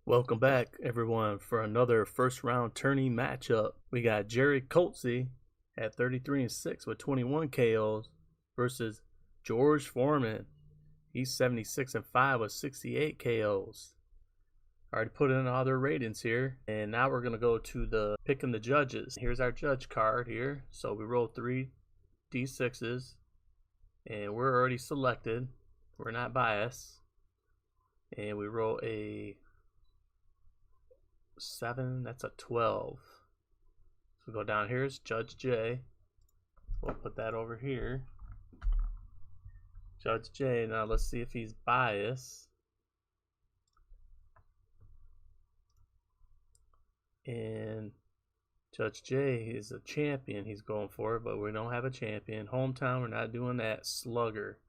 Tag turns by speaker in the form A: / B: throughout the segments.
A: Welcome back, everyone, for another first round tourney matchup. We got Gerrie Coetzee at 33-6 with 21 KOs versus George Foreman. He's 76-5 with 68 KOs. Already put in all their ratings here, and now we're gonna go to the picking the judges. Here's our judge card here. So we roll 3 D6s, and we're already selected. We're not biased, and we roll a 7, that's a 12. So go down here is Judge J. We'll put that over here. Judge J. Now let's see if he's biased. And Judge J is a champion. He's going for it, but we don't have a champion. Hometown, we're not doing that. Slugger.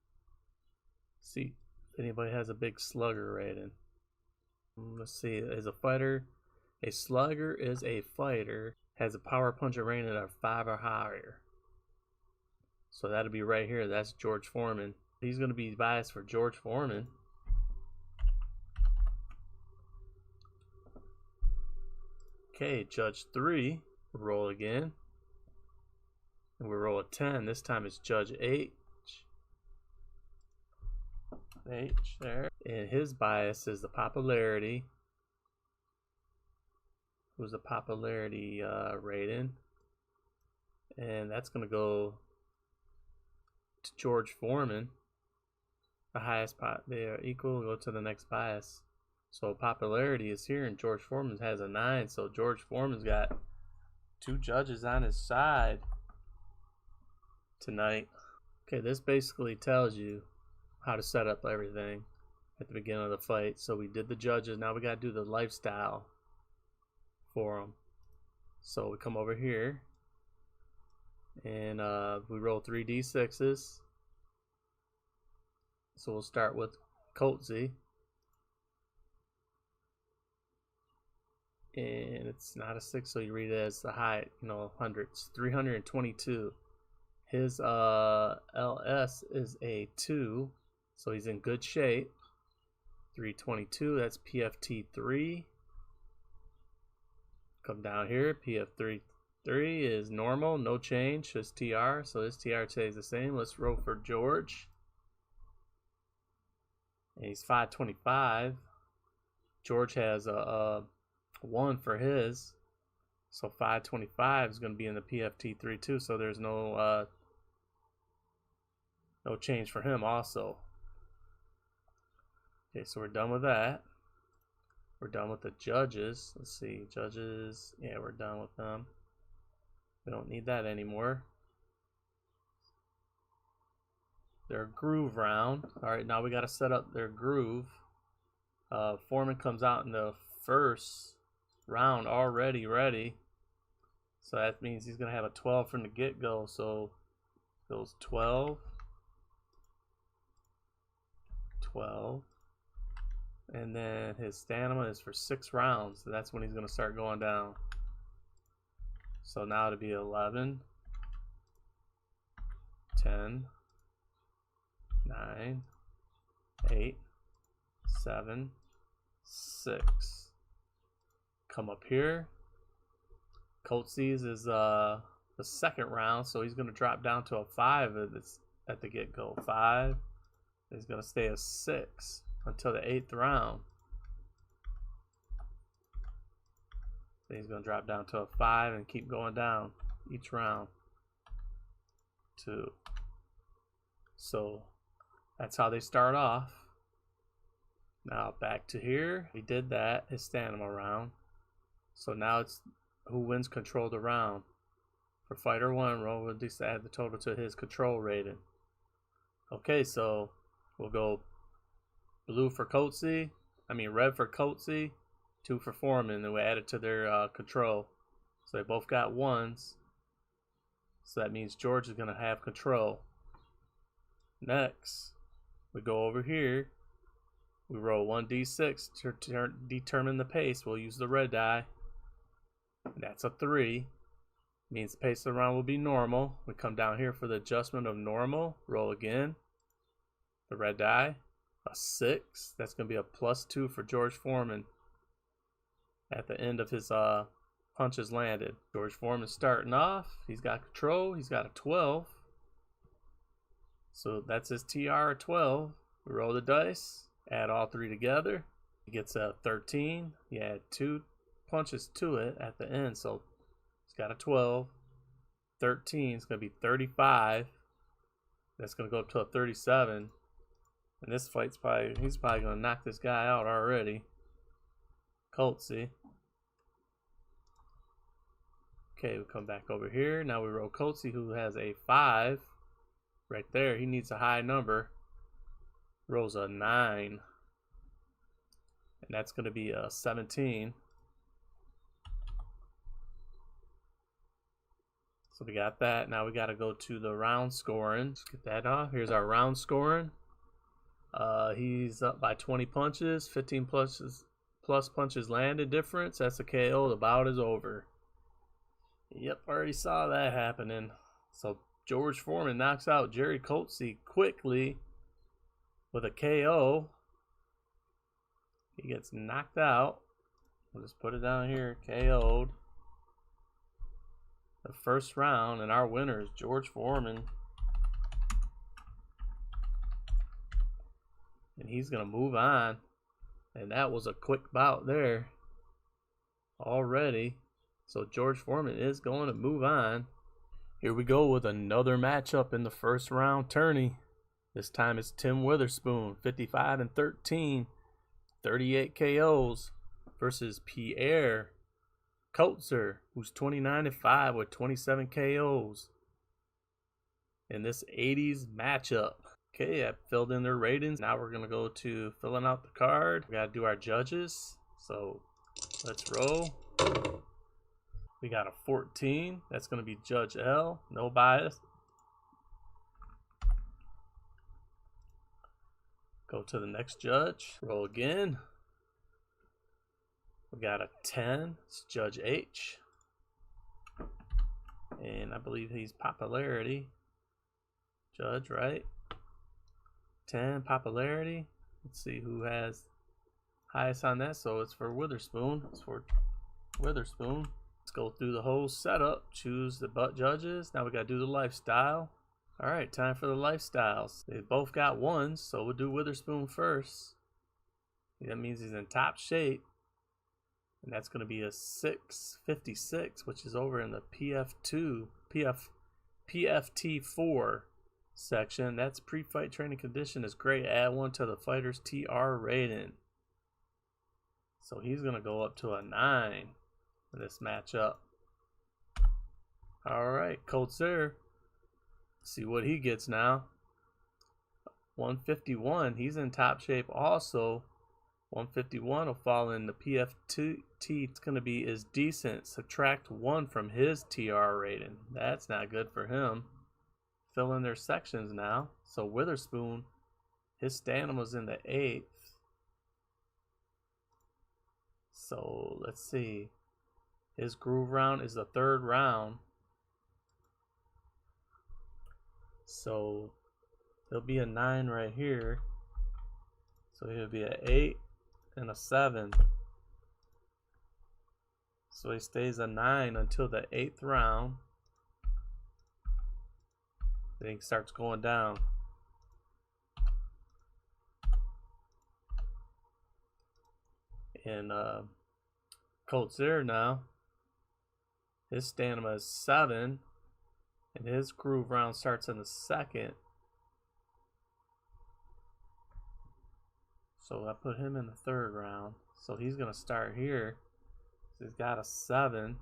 A: See if anybody has a big slugger rating. Let's see. As a fighter, a slugger is a fighter, has a power puncher rating of 5 or higher. So that'll be right here. That's George Foreman. He's going to be biased for George Foreman. Okay, Judge 3. Roll again. And we roll a 10. This time it's Judge H. H there. And his bias is the popularity. Who's the popularity rating? And that's going to go to George Foreman. The highest they are equal. Go to the next bias. So popularity is here, and George Foreman has a 9. So George Foreman's got 2 judges on his side tonight. Okay, this basically tells you how to set up everything at the beginning of the fight. So we did the judges. Now we got to do the lifestyle for them. So we come over here, and we roll 3 D6s. So we'll start with Coetzee. And it's not a 6, so you read it as the high, hundreds. 322. His LS is a 2, so he's in good shape. 322, that's PFT 3. Come down here, PF3 is normal, no change. His TR, so his TR stays the same. Let's roll for George. And he's 525. George has a 1 for his, so 525 is going to be in the PFT3 too, so there's no change for him also. Okay, so we're done with that. We're done with the judges. Let's see, judges, yeah, we're done with them. We don't need that anymore. Their groove round. Alright, now we got to set up their groove. Foreman comes out in the first round already ready, so that means he's gonna have a 12 from the get-go. So goes 12, and then his stamina is for 6 rounds, so that's when he's gonna start going down. So now it'll be 11, 10, 9, 8, 7, 6. Come up here. Coetzee's is the second round, so he's going to drop down to a 5 at the get-go. 5. He's going to stay a 6 until the 8th round. So he's going to drop down to a 5 and keep going down each round. 2. So that's how they start off. Now back to here. We did that, his stamina round. So now it's who wins control of the round. For fighter 1, roll will just add the total to his control rating. Okay, so we'll go blue for Coetzee. Red for Coetzee, 2 for Foreman, and we add it to their control. So they both got 1s. So that means George is going to have control. Next, we go over here. We roll 1 D6 to determine the pace. We'll use the red die. That's a 3. Means the pace of the round will be normal. We come down here for the adjustment of normal. Roll again. The red die. A 6. That's going to be a +2 for George Foreman. at the end of his punches landed. George Foreman starting off. He's got control. He's got a 12. So that's his TR 12. We roll the dice, add all three together. He gets a 13. He add 2 punches to it at the end. So he's got a 12. 13 is going to be 35. That's going to go up to a 37. And this fight's he's probably going to knock this guy out already. Coetzee. Okay, we come back over here. Now we roll Coetzee, who has a 5. Right there, he needs a high number. Rolls a 9. And that's going to be a 17. So we got that. Now we got to go to the round scoring. Let's get that off. Here's our round scoring. He's up by 20 punches, 15 plus punches landed difference. That's a KO. The bout is over. Yep, already saw that happening. So George Foreman knocks out Gerrie Coetzee quickly with a KO. He gets knocked out. We'll just put it down here, KO'd. The first round, and our winner is George Foreman. And he's going to move on. And that was a quick bout there already. So George Foreman is going to move on. Here we go with another matchup in the first round tourney. This time it's Tim Witherspoon, 55-13, 38 KOs, versus Pierre Coetzer, who's 29-5 with 27 KOs in this 80s matchup. Okay, I filled in their ratings. Now we're going to go to filling out the card. We got to do our judges. So let's roll. We got a 14. That's going to be Judge L. No bias. Go to the next judge. Roll again. We got a 10. It's Judge H. And I believe he's popularity. Judge, right? 10 popularity. Let's see who has highest on that. So it's for Witherspoon. It's for Witherspoon. Let's go through the whole setup. Choose the butt judges. Now we got to do the lifestyle. All right, time for the lifestyles. They both got 1s, so we'll do Witherspoon first. That means he's in top shape. And that's going to be a 656, which is over in the PFT4 section. That's pre-fight training condition is great. Add 1 to the fighter's TR rating. So he's going to go up to a 9 in this matchup. All right, Coetzer. See what he gets now. 151. He's in top shape also. 151 will fall in the PFT. It's going to be is decent. Subtract 1 from his TR rating. That's not good for him. Fill in their sections now. So Witherspoon, his stamina was in the 8th. So let's see. His groove round is the 3rd round. So there'll be a 9 right here. So he'll be an 8 and a 7. So he stays a 9 until the 8th round. Then he starts going down. And Coetzer now, his stamina is 7. And his groove round starts in the 2nd. So I put him in the 3rd round. So he's going to start here. So he's got a 7.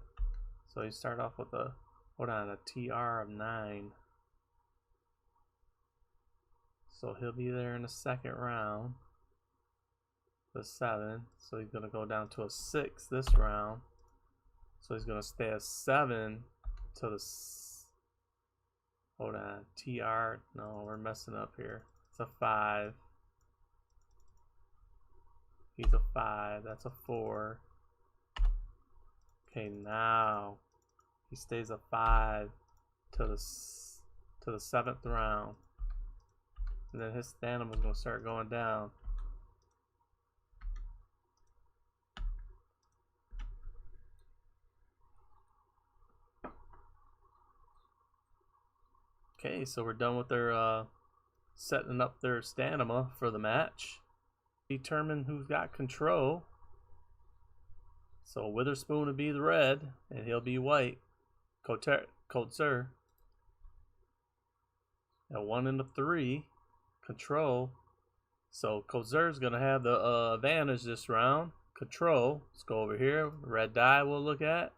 A: So he start off with a, a TR of 9. So he'll be there in the 2nd round. The 7. So he's going to go down to a 6 this round. So he's going to stay a 7 to the TR. No, we're messing up here. It's a 5. He's a 5. That's a 4. Okay, now he stays a 5 to the 7th round. And then his stamina is going to start going down. Okay, so we're done with their setting up their stamina for the match. Determine who's got control. So Witherspoon will be the red, and he'll be white. Coetzer. At 1 and 3, control. So Coetzer's gonna have the advantage this round. Control. Let's go over here. Red die we'll look at.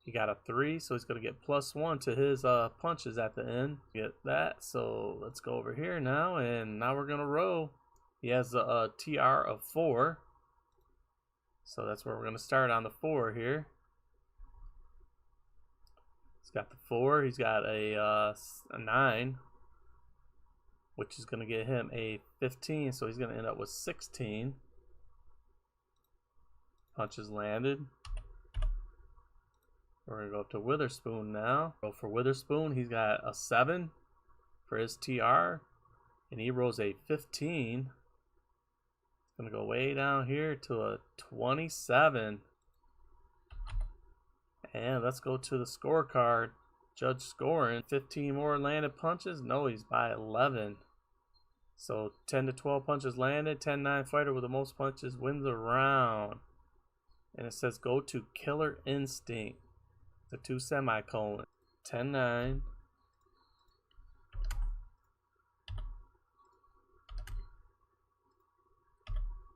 A: He got a 3, so he's gonna get +1 to his punches at the end. Get that. So let's go over here now, and now we're gonna roll. He has a TR of 4. So that's where we're going to start on the 4 here. He's got the 4. He's got a 9, which is going to get him a 15. So he's going to end up with 16. Punches landed. We're going to go up to Witherspoon now. Go for Witherspoon. He's got a 7 for his TR. And he rolls a 15. Gonna go way down here to a 27. And let's go to the scorecard. Judge scoring. 15 more landed punches. No, he's by 11. So 10 to 12 punches landed. 10-9 fighter with the most punches wins the round. And it says go to Killer Instinct. The 2 semicolon. 10-9.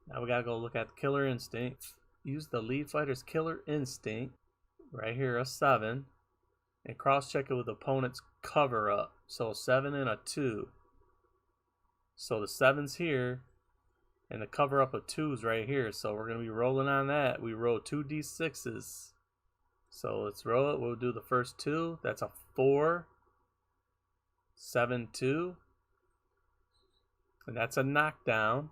A: Now we gotta go look at Killer Instinct. Use the lead fighter's Killer Instinct. Right here, a 7. And cross-check it with opponent's cover-up. So 7 and a 2. So the 7's here. And the cover-up of 2's right here. So we're gonna be rolling on that. We roll 2 D6s. So let's roll it. We'll do the first 2. That's a 4. 7, 2. And that's a knockdown.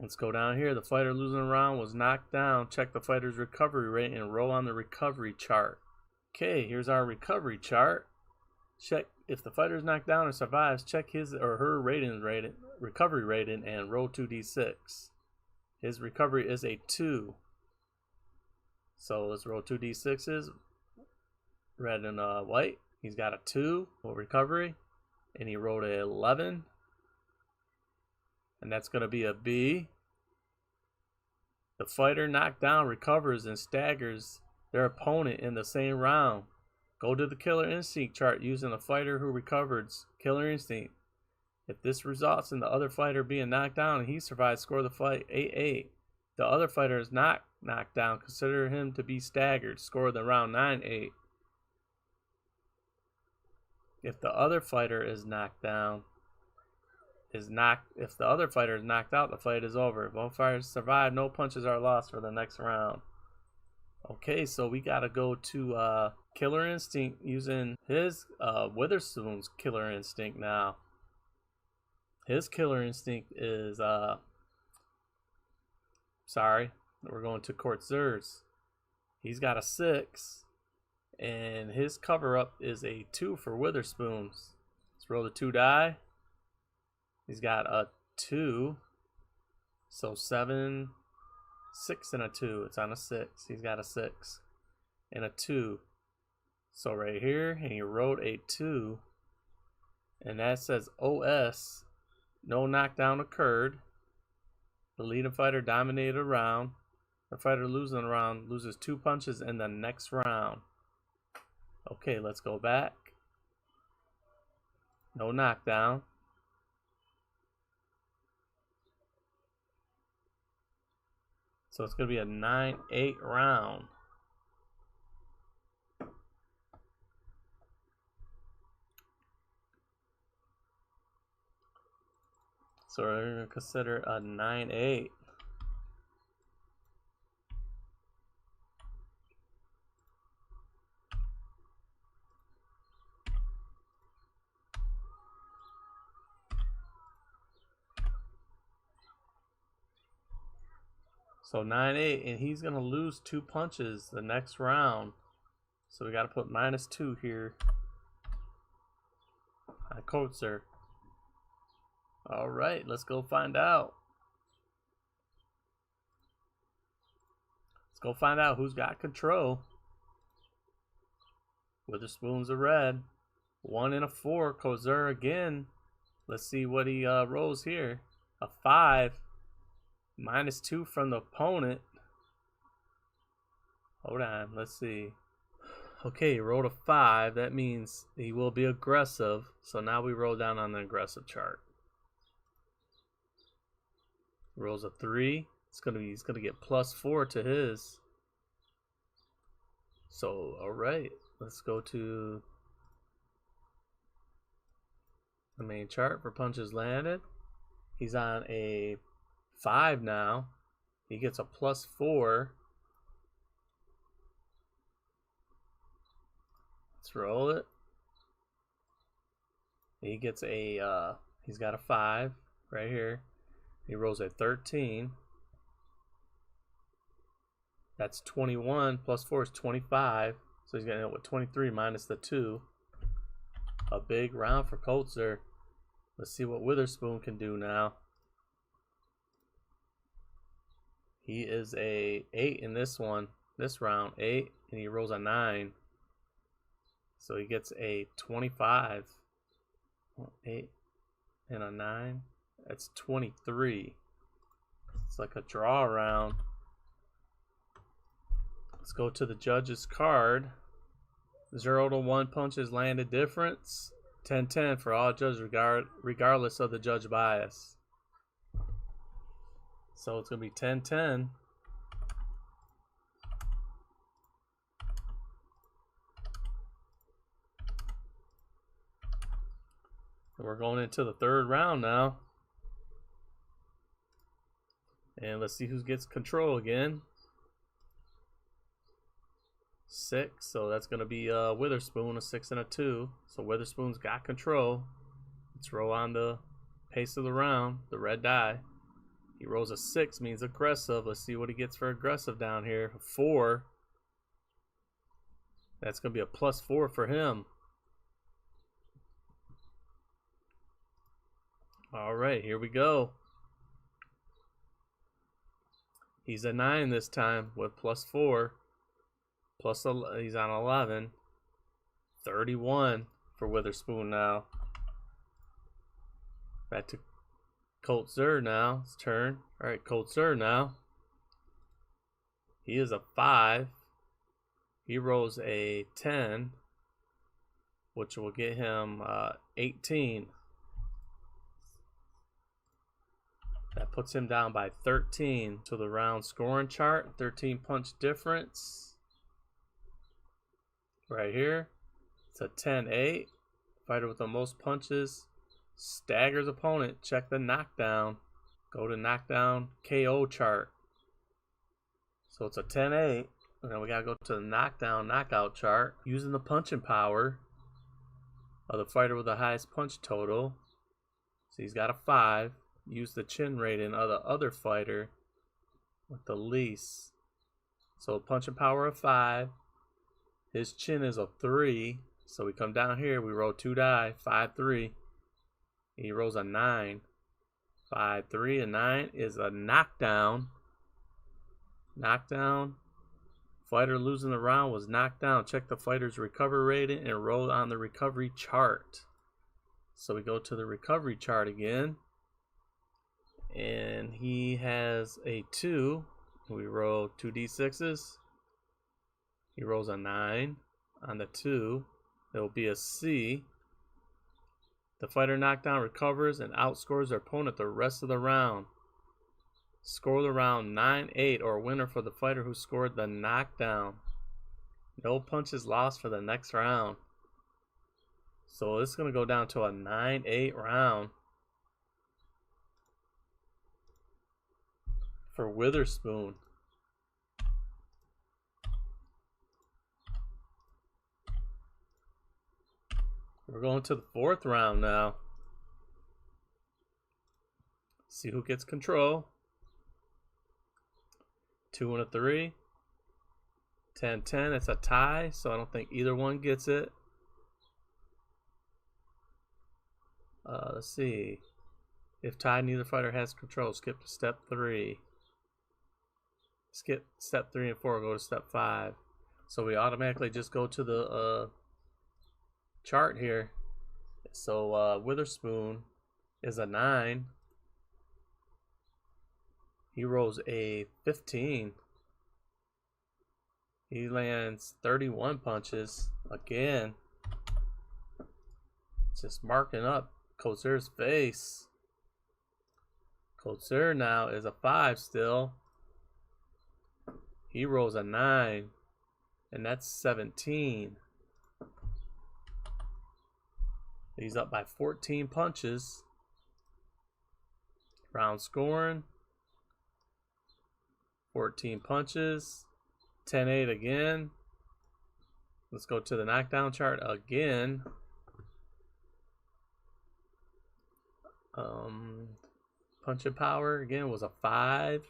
A: Let's go down here. The fighter losing a round was knocked down. Check the fighter's recovery rate and roll on the recovery chart. Okay, here's our recovery chart. Check if the fighter is knocked down or survives. Check his or her recovery rating and roll 2d6. His recovery is a 2. So let's roll 2d6s. Red and white. He's got a 2 for recovery, and he rolled a 11. And that's going to be a B. The fighter knocked down recovers and staggers their opponent in the same round. Go to the Killer Instinct chart using the fighter who recovered's Killer Instinct. If this results in the other fighter being knocked down and he survives, score the fight 8-8. The other fighter is not knocked down. Consider him to be staggered. Score the round 9-8. If the other fighter is knocked down, if the other fighter is knocked out, the fight is over. If both fighters survive, no punches are lost for the next round. Okay, so we gotta go to Killer Instinct using his Witherspoon's Killer Instinct now. His Killer Instinct is we're going to Coetzer's. He's got a 6, and his cover up is a 2 for Witherspoon's. Let's roll the 2 die. He's got a 2, so 7, 6 and a 2. It's on a 6. He's got a 6 and a 2. So right here, he rolled a 2, and that says OS. No knockdown occurred. The leading fighter dominated a round. The fighter losing a round loses 2 punches in the next round. Okay, let's go back. No knockdown. So it's going to be a 9-8 round. So we're going to consider a 9-8. So 9-8, and he's going to lose 2 punches the next round. So we got to put -2 here. Coetzer. All right, let's go find out. Let's go find out who's got control. Witherspoon's a red. 1 and a 4. Coetzer again. Let's see what he rolls here. A 5. -2 from the opponent. Hold on. Let's see. Okay, he rolled a 5. That means he will be aggressive. So now we roll down on the aggressive chart. Rolls a 3. He's gonna get +4 to his. So alright, let's go to the main chart for punches landed. He's on a 5 now. He gets a +4. Let's roll it. He gets a he's got a 5 right here. He rolls a 13. That's 21. +4 is 25. So he's going to end up with 23 minus the 2. A big round for Coetzer. Let's see what Witherspoon can do now. He is a 8 in this one. This round, 8. And he rolls a 9. So he gets a 25. 8 and a 9. That's 23. It's like a draw round. Let's go to the judge's card. 0 to 1 punches landed difference. 10-10 for all judges regardless of the judge bias. So it's going to be 10-10. We're going into the 3rd round now. And let's see who gets control again. 6, so that's going to be Witherspoon, a 6 and a 2. So Witherspoon's got control. Let's roll on the pace of the round, the red die. He rolls a 6, means aggressive. Let's see what he gets for aggressive down here. A 4. That's going to be a +4 for him. All right, here we go. He's a 9 this time with +4. He's on 11. 31 for Witherspoon now. Back to Coetzer now. His turn. All right, Coetzer now. He is a 5. He rolls a 10, which will get him 18. That puts him down by 13 to the round scoring chart. 13 punch difference. Right here. It's a 10-8. Fighter with the most punches staggers opponent. Check the knockdown. Go to knockdown KO chart. So it's a 10-8. And then we got to go to the knockdown knockout chart. Using the punching power of the fighter with the highest punch total. So he's got a 5. Use the chin rating of the other fighter with the least. So punching power of 5. His chin is a 3. So we come down here, we roll 2 die, 5-3. He rolls a 9. 5-3, a 9 is a knockdown. Knockdown. Fighter losing the round was knocked down. Check the fighter's recovery rating and roll on the recovery chart. So we go to the recovery chart again. And he has a 2. We roll 2d6s. He rolls a 9 on the 2. It will be a C. The fighter knockdown recovers and outscores their opponent the rest of the round. Score the round 9-8 or winner for the fighter who scored the knockdown. No punches lost for the next round. So this is going to go down to a 9-8 round for Witherspoon. We're going to the 4th round now. See who gets control. 2 and a 3. 10-10. It's a tie, so I don't think either one gets it. Let's see. If tied, neither fighter has control. Skip to step 3. Skip step 3 and 4. Go to step 5. So we automatically just go to the chart here. So Witherspoon is a 9. He rolls a 15. He lands 31 punches again. Just marking up Coetzer's face. Coetzer now is a 5 still. He rolls a 9, and that's 17. He's up by 14 punches. Round scoring. 14 punches. 10-8 again. Let's go to the knockdown chart again. Punching power again was a 5,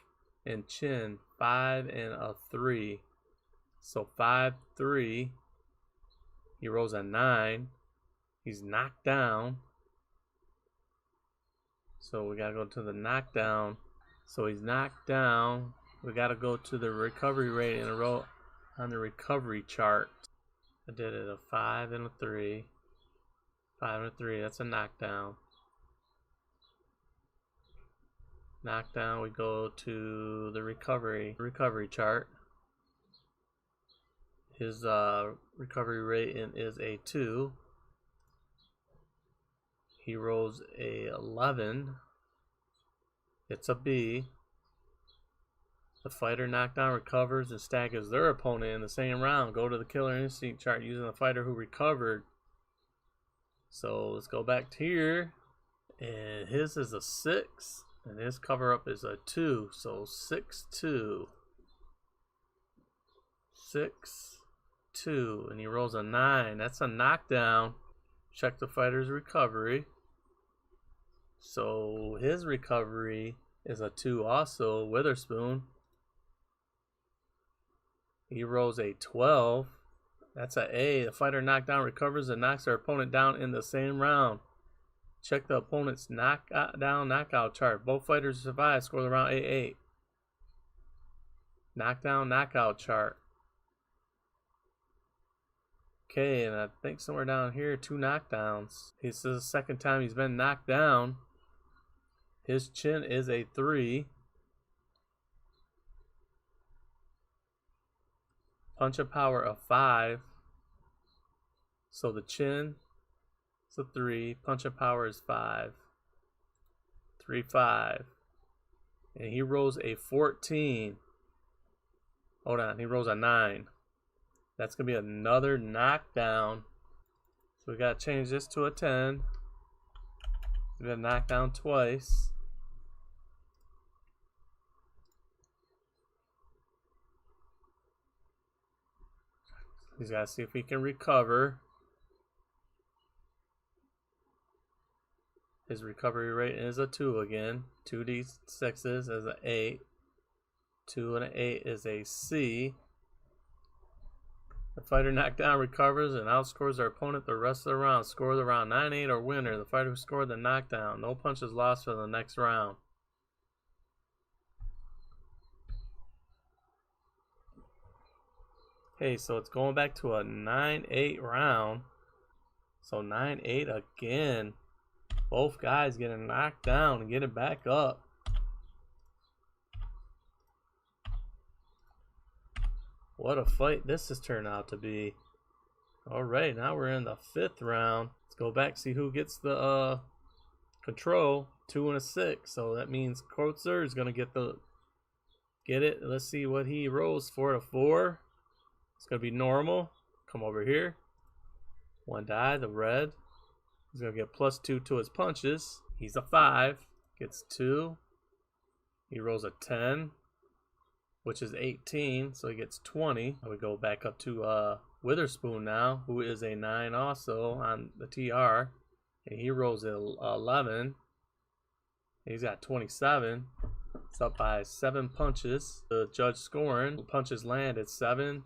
A: and chin 5 and a 3. So 5-3. He rolls a 9. He's knocked down. So we gotta go to the knockdown. So he's knocked down. We gotta go to the recovery rate in a row on the recovery chart. I did it a 5 and a 3. 5 and a 3. That's a knockdown. Knockdown, we go to the recovery chart. His recovery rating is a 2. He rolls a 11. It's a B. The fighter knockdown recovers and staggers their opponent in the same round. Go to the killer instinct chart using the fighter who recovered. So let's go back to here. And his is a 6. And his cover up is a 2. So 6-2. 6-2. And he rolls a 9. That's a knockdown. Check the fighter's recovery. So his recovery is a 2 also. Witherspoon. He rolls a 12. That's a A. The fighter knockdown recovers and knocks their opponent down in the same round. Check the opponent's knockout chart. Both fighters survive. Score the round 8-8. Knockdown, knockout chart. Okay, and I think somewhere down here, 2 knockdowns. This is the second time he's been knocked down. His chin is a 3. Punch of power of 5. So the chin is a 3. Punch of power is 5. 3-5. And he rolls a 14. Hold on, he rolls a 9. That's going to be another knockdown. So we got to change this to a 10. We got to knock down twice. He's got to see if he can recover. His recovery rate is a 2 again. 2d6s is an 8. 2 and an 8 is a C. The fighter knockdown recovers and outscores their opponent the rest of the round. Score of the round 9-8 or winner. The fighter who scored the knockdown. No punches lost for the next round. Okay, so it's going back to a 9-8 round. So 9-8 again. Both guys getting knocked down and getting back up. What a fight this has turned out to be. Alright, now we're in the 5th round. Let's go back, see who gets the control. 2 and a 6. So that means Coetzer is going to get it. Let's see what he rolls for. A 4. It's going to be normal. Come over here. 1 die, the red. He's going to get +2 to his punches. He's a 5. Gets 2. He rolls a 10. Which is 18, so he gets 20. We go back up to Witherspoon now, who is a 9 also on the TR. And he rolls a 11. He's got 27. It's up by 7 punches. The judge scoring. The punches land at 7.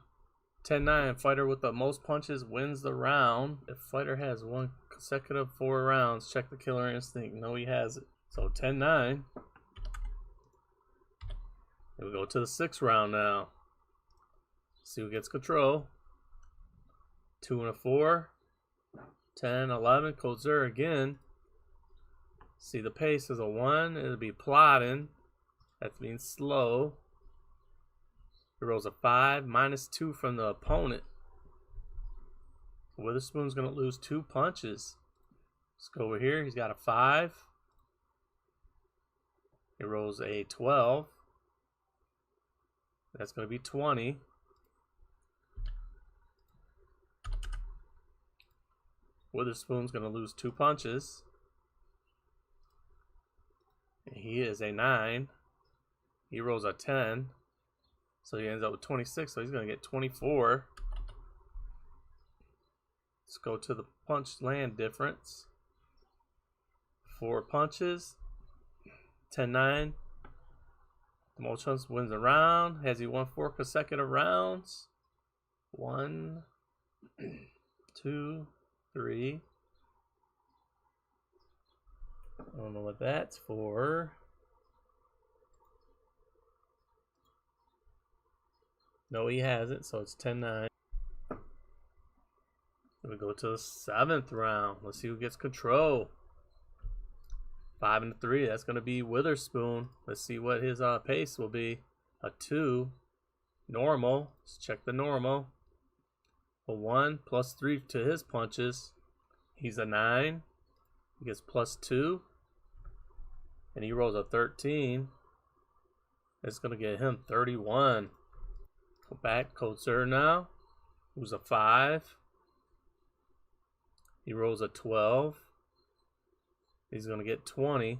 A: 10-9. Fighter with the most punches wins the round. If fighter has 1 consecutive 4 rounds, check the killer instinct. No, he has it. So 10-9. We go to the 6th round now. See who gets control. 2 and a 4. 10, 11. Coetzer again. See, the pace is a 1. It'll be plodding. That means slow. He rolls a 5, -2 from the opponent. Witherspoon's going to lose 2 punches. Let's go over here. He's got a 5. He rolls a 12. That's going to be 20. Witherspoon's going to lose 2 punches. He is a 9. He rolls a 10. So he ends up with 26. So he's going to get 24. Let's go to the punch land difference. 4 punches. 10-9. The most chance wins a round. Has he won 4 consecutive rounds? 1, 2, 3. I don't know what that's for. No, he hasn't, so it's 10-9. We go to the 7th round. Let's see who gets control. 5-3. That's going to be Witherspoon. Let's see what his pace will be. A 2. Normal. Let's check the normal. A 1 +3 to his punches. He's a 9. He gets +2. And he rolls a 13. It's going to get him 31. Go back. Coetzer now. Who's a 5. He rolls a 12. He's going to get 20.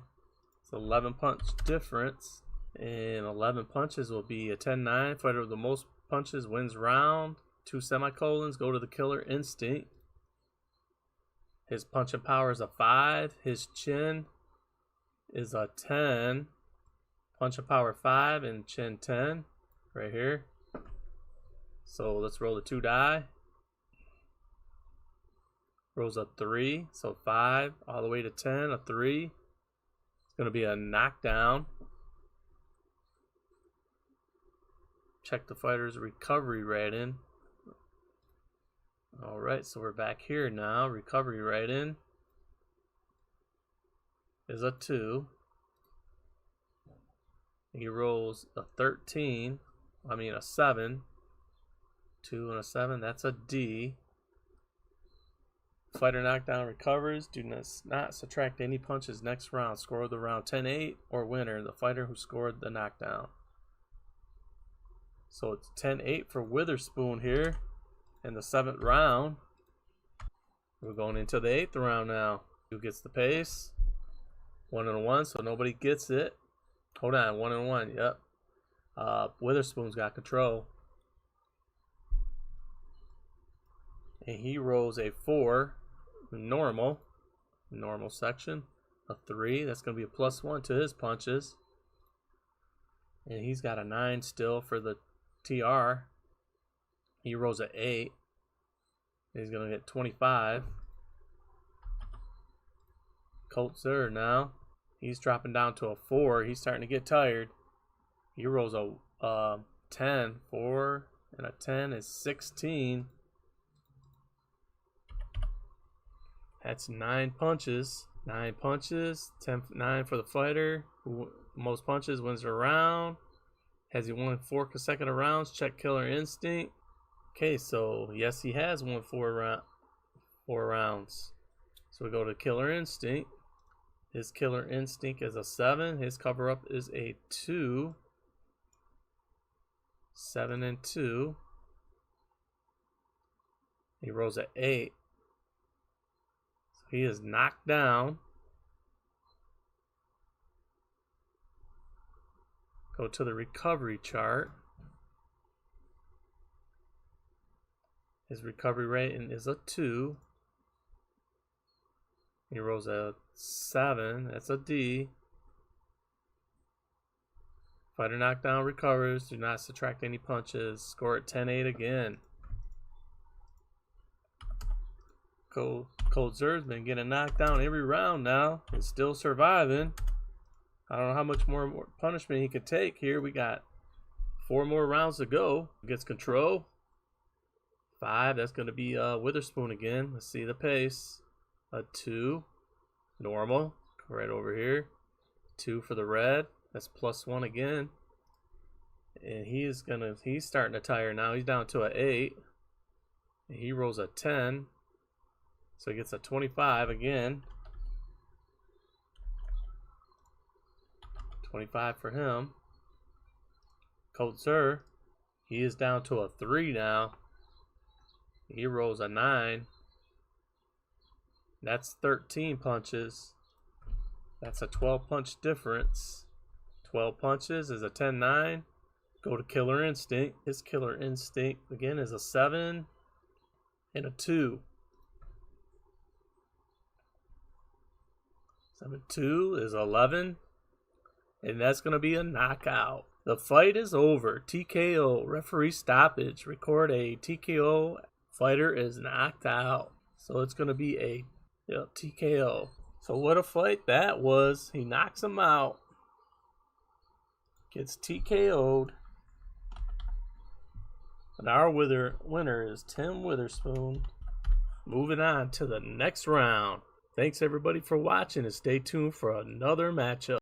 A: It's 11 punch difference. And 11 punches will be a 10-9. Fighter with the most punches wins round. 2 semicolons. Go to the killer instinct. His punching power is a 5. His chin is a 10. Punching power 5 and chin 10. Right here. So let's roll the 2 die. Rolls a 3, so 5 all the way to 10, a 3. It's going to be a knockdown. Check the fighter's recovery rating. Alright, so we're back here now. Recovery rating is a 2. He rolls a 13, a 7. 2 and a 7, that's a D. Fighter knockdown recovers. Do not subtract any punches next round. Score of the round 10-8 or winner, the fighter who scored the knockdown. So it's 10-8 for Witherspoon here in the 7th round. We're going into the 8th round now. Who gets the pace? 1-1, so nobody gets it. Hold on, 1-1, yep. Witherspoon's got control. And he rolls a 4, normal section, a 3. That's going to be a +1 to his punches. And he's got a 9 still for the TR. He rolls a 8. He's going to get 25. Coetzer now. He's dropping down to a 4. He's starting to get tired. He rolls a 10. 4 and a 10 is 16. That's 9 punches. 9 punches. 9 for the fighter. Who most punches wins a round. Has he won 4 consecutive rounds? Check killer instinct. Okay, so yes, he has won 4 rounds. So we go to killer instinct. His killer instinct is a 7. His cover up is a 2. 7 and 2. He rolls an 8. So he is knocked down. Go to the recovery chart. His recovery rating is a 2. He rolls a 7. That's a D. Fighter knockdown recovers. Do not subtract any punches. Score at 10-8 again. Coetzer's been getting knocked down every round now. He's still surviving. I don't know how much more punishment he could take here. We got 4 more rounds to go. Gets control. 5. That's going to be Witherspoon again. Let's see the pace. a 2. Normal. Right over here. 2 for the red. That's +1 again. And he's starting to tire now. He's down to an 8. And he rolls a 10. So he gets a 25 again. 25 for him. Coetzer, he is down to a 3 now. He rolls a 9. That's 13 punches. That's a 12 punch difference. 12 punches is a 10-9. Go to Killer Instinct. His Killer Instinct again is a 7 and a 2. 7-2 is 11. And that's going to be a knockout. The fight is over. TKO. Referee stoppage. Record a TKO. Fighter is knocked out. So it's going to be a TKO. So what a fight that was. He knocks him out. Gets TKO'd. And our winner is Tim Witherspoon. Moving on to the next round. Thanks everybody for watching and stay tuned for another matchup.